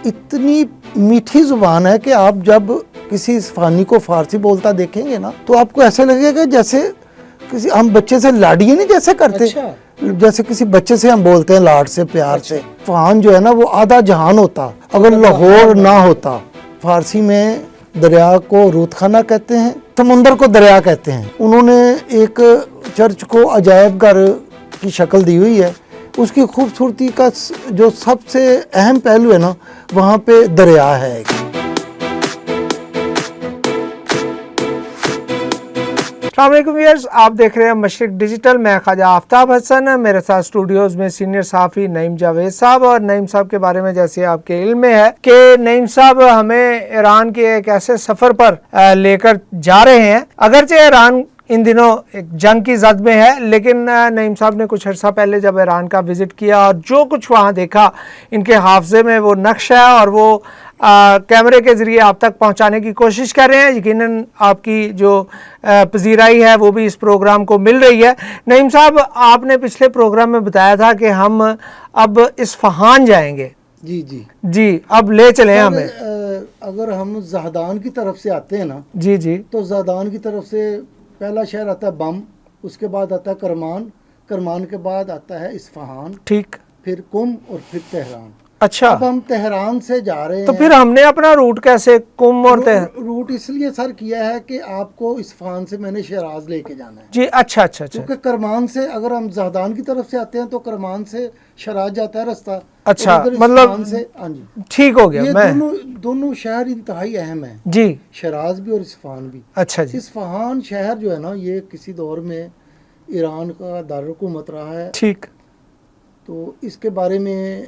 इतनी मीठी जुबान है कि आप जब किसी इस्फानी को फारसी बोलता देखेंगे ना तो आपको ऐसे लगेगा जैसे किसी हम बच्चे से लाडिए नहीं जैसे करते। अच्छा। जैसे किसी बच्चे से हम बोलते हैं लाड से प्यार से। इस्फहान जो है ना वो आधा जहान होता अगर लाहौर ना होता। फारसी में दरिया को रूतखाना कहते हैं, समुंदर को दरिया कहते हैं। उन्होंने एक चर्च को अजायब घर की शक्ल दी हुई है। उसकी खूबसूरती का जो सबसे अहम पहलू है ना वहाँ पे दरिया है। अस्सलामुअलैकुम व्यूअर्स, आप देख रहे हैं मशरिक डिजिटल। मैं ख्वाजा आफ्ताब हसन, मेरे साथ स्टूडियोज में सीनियर सहाफ़ी नईम जावेद साहब। और नईम साहब के बारे में जैसे आपके इल्म में है कि नईम साहब हमें ईरान के एक ऐसे सफ़र पर लेकर जा रहे हैं। अगरचे ईरान इन दिनों एक जंग की जद में है, लेकिन नईम साहब ने कुछ अर्सा पहले जब ईरान का विज़िट किया और जो कुछ वहाँ देखा इनके हाफ़ज़े में वो नक्श है और वो कैमरे के ज़रिए आप तक पहुँचाने की कोशिश कर रहे हैं। यकीनन आपकी जो पजीराई है वो भी इस प्रोग्राम को मिल रही है। नईम साहब, आपने पिछले प्रोग्राम में बताया था कि हम अब इस्फहान जाएंगे। जी, अब ले चलें हमें। अगर हम ज़हदान की तरफ से आते हैं ना जी तो ज़हदान की तरफ से पहला शहर आता है बम, उसके बाद आता है करमान, करमान के बाद आता है इस्फहान, ठीक, फिर कुम और फिर तेहरान। अच्छा, अब हम तेहरान से जा रहे हैं। तो फिर हमने अपना रूट कैसे कुम और रूट इसलिए सर किया है कि आपको इस्फहान से मैंने शराज लेके जाना है। जी, अच्छा। क्योंकि करमान से अगर हम ज़हदान की तरफ से आते हैं तो करमान से शराज जाता है रास्ता। अच्छा, मतलब से हाँ जी, ठीक हो गया। ये मैं दोनों शहर इंतहाई अहम है जी, शराज भी और इस्फहान भी। अच्छा जी। इस्फहान शहर जो है ना ये किसी दौर में ईरान का दारुलहुकूमत रहा है। ठीक, तो इसके बारे में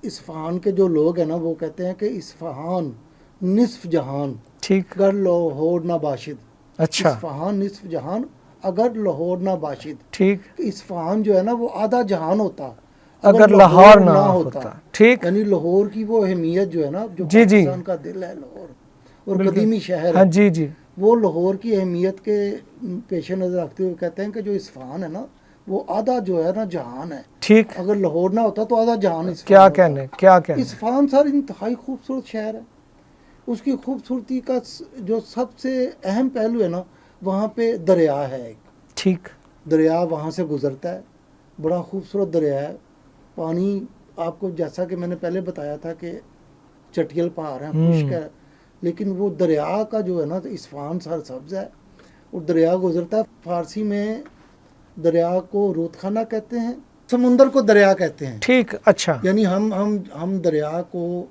इस्फहान के जो लोग हैं ना वो कहते हैं कि इस्फहान निस्फ जहान, ठीक, अगर लाहौर ना बाशिद। अच्छा, इस्फहान निस्फ जहान अगर लाहौर ना बाशिद। ठीक, इस्फहान जो है ना वो आधा जहान होता अगर लाहौर ना होता। ठीक, यानी लाहौर की वो अहमियत जो है ना जो जी जी, पाकिस्तान का दिल है लाहौर और कदीमी शहर हाँ है, जी जी, वो लाहौर की अहमियत के पेश नज़र रखते हुए कहते हैं कि जो इस्फहान है ना वो आधा जो है ना जहान है। ठीक, अगर लाहौर ना होता तो आधा जहान क्या कहने। इस्फहान सर इंतहाई खूबसूरत शहर है। उसकी खूबसूरती का जो सबसे अहम पहलू है ना वहाँ पे दरिया है एक। ठीक, दरिया वहाँ से गुज़रता है, बड़ा खूबसूरत दरिया है। पानी आपको जैसा कि मैंने पहले बताया था कि चटियल पहाड़ है, खुश्क है, लेकिन वो दरिया का जो है ना इस्फहान सरसब्ज़ है और दरिया गुज़रता है। फारसी में दरिया को रूतखाना कहते हैं, समुंदर को दरिया कहते हैं। ठीक, अच्छा, यानी हम दरिया को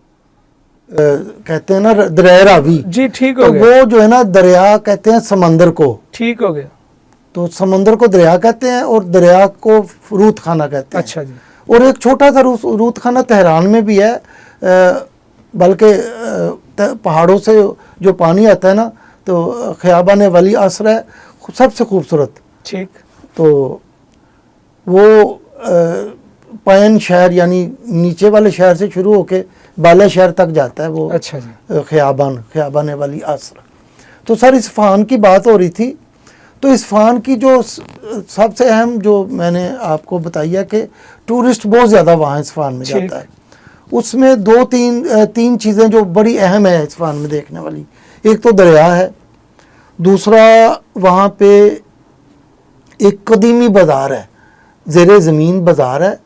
कहते हैं ना दरिया रावी। जी, ठीक हो तो गया। वो जो है ना दरिया कहते हैं समंदर को। ठीक हो गया। तो समंदर को दरिया कहते हैं और दरिया को रूतखाना कहते हैं। अच्छा जी। और एक छोटा सा रूतखाना तेहरान में भी है, बल्कि पहाड़ों से जो पानी आता है ना तो ख़ियाबान वली असर है सबसे खूबसूरत। ठीक, तो वो पैन शहर यानी नीचे वाले शहर से शुरू होके बाला शहर तक जाता है वो। अच्छा जी। ख़ियाबान वाली असर। तो सर इस्फहान की बात हो रही थी, तो इस्फहान की जो सबसे अहम जो मैंने आपको बताई है कि टूरिस्ट बहुत ज़्यादा वहाँ इस्फहान में जाता है। उसमें तीन चीज़ें जो बड़ी अहम है इस्फहान में देखने वाली। एक तो दरिया है, दूसरा वहाँ पे एक कदीमी बाज़ार है, ज़ेरे ज़मीन बाज़ार है।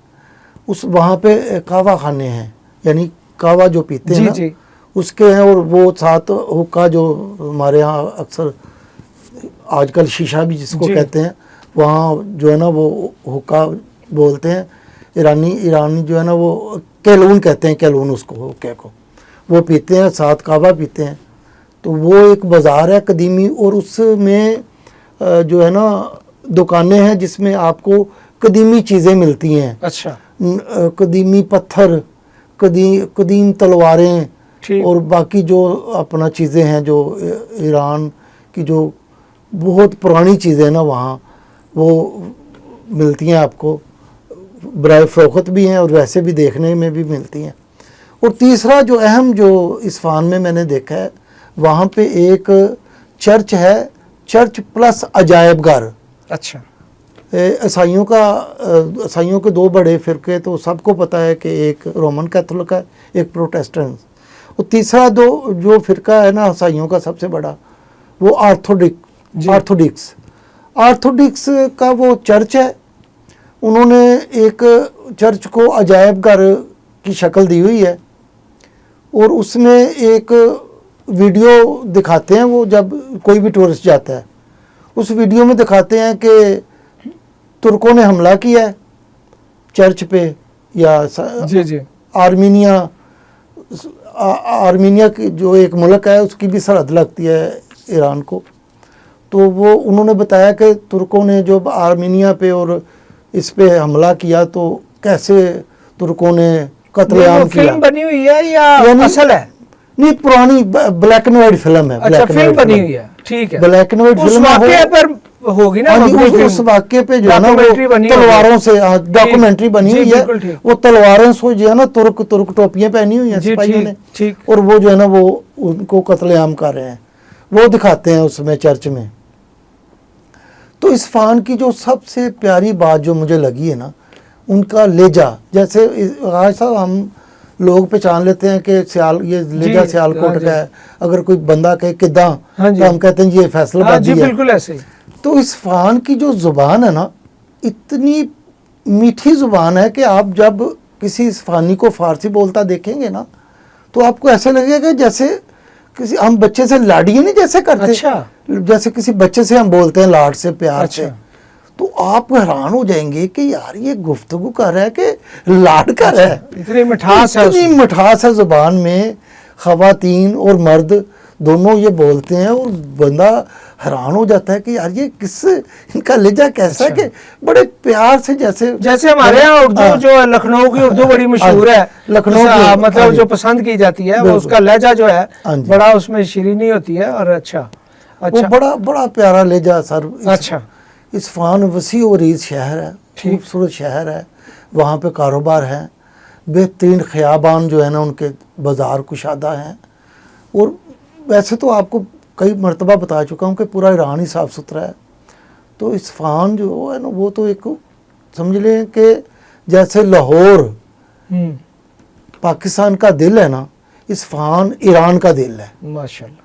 उस वहाँ पे कहवा खाने हैं, यानी कहवा जो पीते हैं ना जी, उसके हैं। और वो साथ हुक्का जो हमारे यहाँ अक्सर आजकल शीशा भी जिसको कहते हैं, वहाँ जो है ना वो हुक्का बोलते हैं। ईरानी जो है ना वो कैलून कहते हैं, कैलून उसको हुक्के को वो पीते हैं, साथ कहवा पीते हैं। तो वो एक बाज़ार है कदीमी और उसमें जो है ना दुकानें हैं जिसमें आपको कदीमी चीज़ें मिलती हैं। अच्छा, कदीमी पत्थर, कदीम तलवारें और बाकी जो अपना चीज़ें हैं जो ईरान की जो बहुत पुरानी चीज़ें ना वहाँ वो मिलती हैं आपको। बराए फ़रोख्त भी हैं और वैसे भी देखने में भी मिलती हैं। और तीसरा जो अहम जो इस्फहान में मैंने देखा है वहाँ पे एक चर्च है, चर्च प्लस अजायब घर। अच्छा, عیسائیوں کے دو بڑے فرقے تو سب کو پتہ ہے کہ ایک رومن کیتھولک ہے، ایک پروٹیسٹنٹ، اور تیسرا جو فرقہ ہے نا عیسائیوں کا سب سے بڑا، وہ آرتھوڈکس کا وہ چرچ ہے. انہوں نے ایک چرچ کو عجائب گھر کی شکل دی ہوئی ہے، اور اس میں ایک ویڈیو دکھاتے ہیں. وہ جب کوئی بھی ٹورسٹ جاتا ہے اس ویڈیو میں دکھاتے ہیں کہ ترکوں نے حملہ کیا ہے چرچ پہ، یا جی آرمینیا کی جو ایک ملک ہے اس کی بھی سرحد لگتی ہے ایران کو. تو وہ انہوں نے بتایا کہ ترکوں نے جو آرمینیا پہ اور اس پہ حملہ کیا تو کیسے ترکوں نے قتل عام کیا. فلم بنی ہوئی ہے یا اصل ہے؟ نہیں، پرانی بلیک اینڈ وائٹ فلم ہے. اچھا، فلم بنی ہوئی ہے، ٹھیک ہے. بلیک اینڈ وائٹ فلم ہوگی نا، اس واقعے پہ جو ہے نا وہ تلواروں سے ڈاکومنٹری بنی ہوئی ہے. وہ تلواروں سے جو ہے نا ترک ٹوپیاں پہنی ہوئی ہیں سپاہیوں نے، اور وہ جو ہے نا وہ ان کو قتل عام کر رہے ہیں. وہ دکھاتے ہیں اس میں چرچ میں. تو اصفہان کی جو سب سے پیاری بات جو مجھے لگی ہے نا، ان کا لہجہ. جیسے آج صاحب ہم لوگ پہچان لیتے ہیں کہ یہ لہجہ سیالکوٹ کا ہے. اگر کوئی بندہ کہے کداں تو ہم کہتے ہیں یہ فیصل آبادی ہے. بالکل ایسے ہی. تو اصفہان کی جو زبان ہے نا، اتنی میٹھی زبان ہے کہ آپ جب کسی اصفہانی کو فارسی بولتا دیکھیں گے نا تو آپ کو ایسے لگے گا جیسے کسی ہم بچے سے لاڈی نہیں جیسے کرتے، جیسے کسی بچے سے ہم بولتے ہیں لاڈ سے، پیار سے. تو آپ حیران ہو جائیں گے کہ یار یہ گفتگو کر رہا ہے کہ لاڈ کر رہا ہے. اتنی مٹھاس ہے زبان میں. خواتین اور مرد دونوں یہ بولتے ہیں اور بندہ حیران ہو جاتا ہے کہ یار یہ ان کا لہجہ کیسا ہے کہ بڑے پیار سے جیسے ہمارے یہاں اردو جو ہے لکھنؤ کی اردو بڑی مشہور ہے. لکھنؤ مطلب جو پسند کی جاتی ہے وہ اس کا لہجہ جو ہے بڑا اس میں شیرینی ہوتی ہے. اور اچھا بڑا پیارا لہجہ سر. اچھا، اصفہان وسیع و عریض شہر ہے، خوبصورت شہر ہے. وہاں پہ کاروبار ہے، بہترین خیابان جو ہے نا ان کے بازار کشادہ ہیں. اور ویسے تو آپ کو کئی مرتبہ بتا چکا ہوں کہ پورا ایران ہی صاف ستھرا ہے. تو اصفہان جو ہے نا وہ تو ایک سمجھ لیں کہ جیسے لاہور پاکستان کا دل ہے نا، اصفہان ایران کا دل ہے. ماشاءاللہ.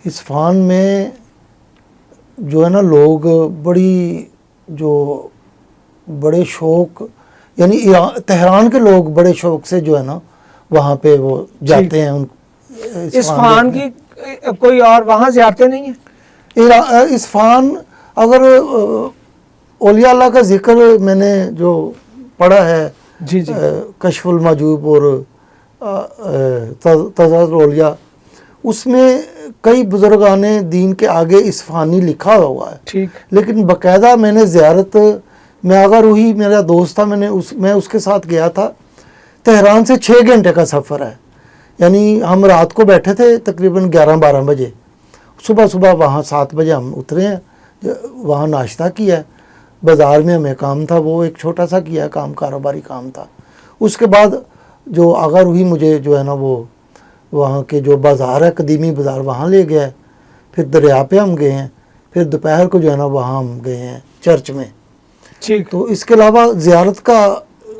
اصفہان میں جو ہے نا لوگ بڑے شوق، یعنی تہران کے لوگ بڑے شوق سے جو ہے نا وہاں پہ وہ جاتے ہیں. اصفہان کی کوئی اور وہاں زیارتیں نہیں ہیں؟ اصفہان اگر اولیاء اللہ کا ذکر میں نے جو پڑھا ہے، کشف المحجوب اور تذکرۃ الاولیاء، اس میں کئی بزرگان دین کے آگے اصفہانی لکھا ہوا ہے. لیکن باقاعدہ میں نے زیارت میں آغا روحی میرا دوست تھا، میں اس کے ساتھ گیا تھا. تہران سے 6 گھنٹے کا سفر ہے. یعنی ہم رات کو بیٹھے تھے تقریباً 11-12 بجے، صبح وہاں 7 بجے ہم اترے ہیں. وہاں ناشتہ کیا ہے. بازار میں ہمیں کام تھا، وہ ایک چھوٹا سا کیا کام، کاروباری کام تھا. اس کے بعد جو آغا روحی مجھے جو ہے نا وہ وہاں کے جو بازار ہے قدیمی بازار وہاں لے گیا ہے. پھر دریا پہ ہم گئے ہیں. پھر دوپہر کو جو ہے نا وہاں ہم گئے ہیں چرچ میں. تو اس کے علاوہ زیارت کا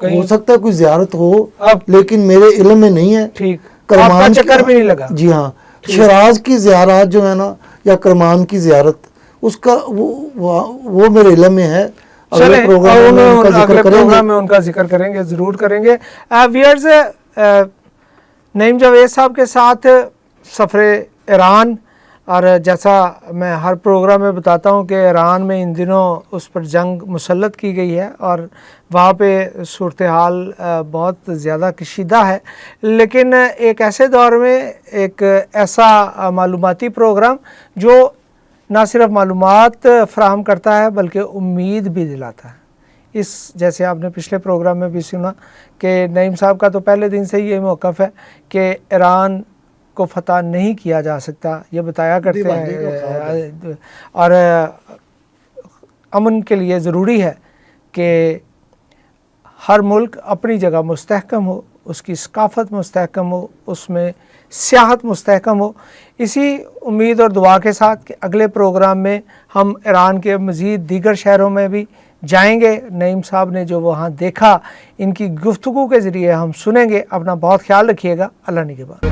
ہو سکتا ہے کوئی زیارت ہو، لیکن میرے علم میں نہیں ہے. کرمان چکر بھی نہیں لگا. جی ہاں، شیراز کی زیارات جو ہے نا یا کرمان کی زیارت، اس کا وہ میرے علم میں ہے. اگلے پروگرام میں ان کا ذکر کریں گے، ضرور کریں گے. ویئرز، نعیم جاوید صاحب کے ساتھ سفر ایران، اور جیسا میں ہر پروگرام میں بتاتا ہوں کہ ایران میں ان دنوں اس پر جنگ مسلط کی گئی ہے اور وہاں پہ صورتحال بہت زیادہ کشیدہ ہے. لیکن ایک ایسے دور میں ایک ایسا معلوماتی پروگرام جو نہ صرف معلومات فراہم کرتا ہے بلکہ امید بھی دلاتا ہے. جیسے آپ نے پچھلے پروگرام میں بھی سنا کہ نعیم صاحب کا تو پہلے دن سے یہ موقف ہے کہ ایران کو فتح نہیں کیا جا سکتا، یہ بتایا کرتے ہیں. اور امن کے لیے ضروری ہے کہ ہر ملک اپنی جگہ مستحکم ہو، اس کی ثقافت مستحکم ہو، اس میں سیاحت مستحکم ہو. اسی امید اور دعا کے ساتھ کہ اگلے پروگرام میں ہم ایران کے مزید دیگر شہروں میں بھی جائیں گے. نعیم صاحب نے جو وہاں دیکھا ان کی گفتگو کے ذریعے ہم سنیں گے. اپنا بہت خیال رکھیے گا. اللہ نگہبان.